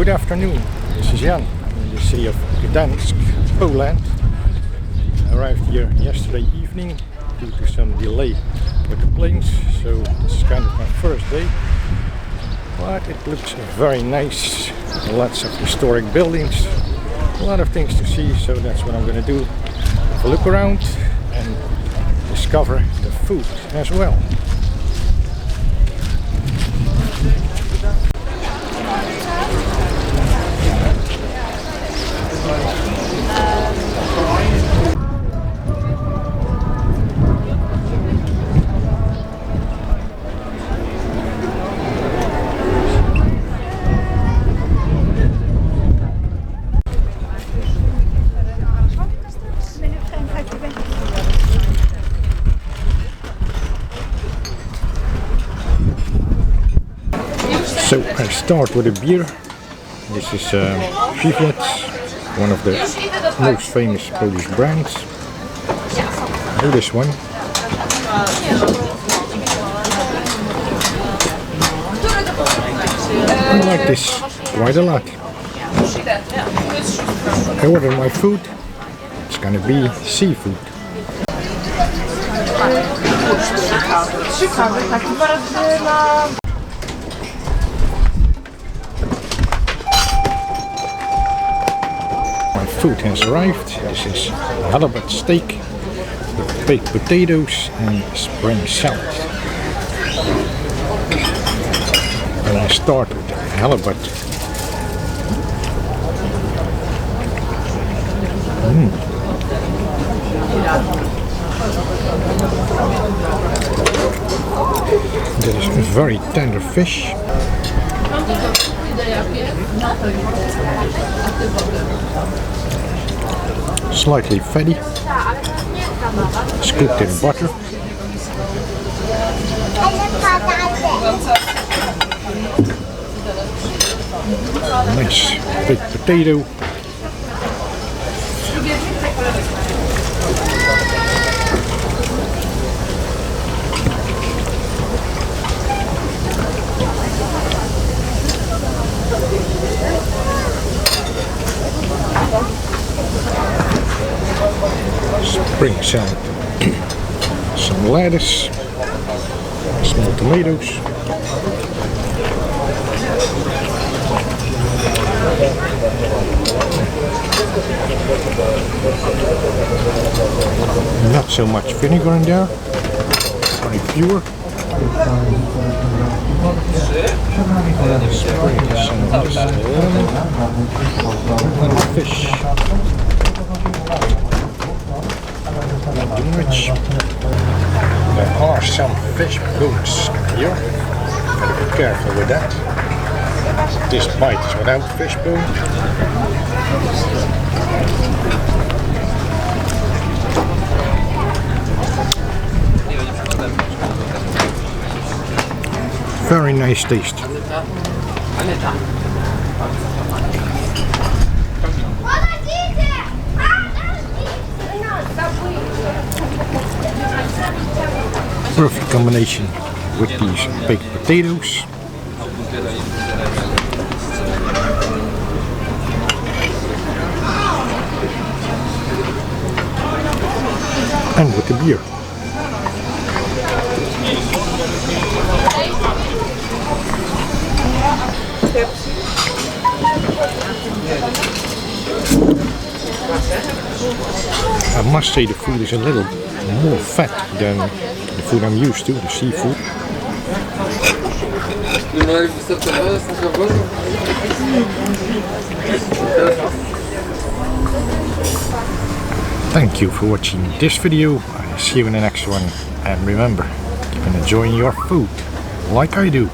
Good afternoon, this is Jan in the city of Gdańsk, Poland. I arrived here yesterday evening due to some delay with the planes, so this is kind of my first day. But it looks very nice, lots of historic buildings, a lot of things to see, so that's what I'm going to do. Have a look around and discover the food as well. So I start with a beer. This is Halibut, one of the most famous Polish brands. I know this one. I like this quite a lot. I order my food. It's gonna be seafood. Food has arrived. This is Halibut Steak with baked potatoes and spring salad. And I start with halibut. That is a very tender fish. Slightly fatty, it's cooked in butter. Nice baked potato. Spring salad, some lettuce, small tomatoes, not so much vinegar in there, very pure. Spring salad, and fish. Not too much. There are some fish bones here. Gotta be careful with that. This bite is without fish bone. Very nice taste. Perfect combination with these baked potatoes. And with the beer. I must say the food is a little more fat than the food I'm used to, the seafood. Thank you for watching this video. I'll see you in the next one. And remember, keep on enjoying your food like I do.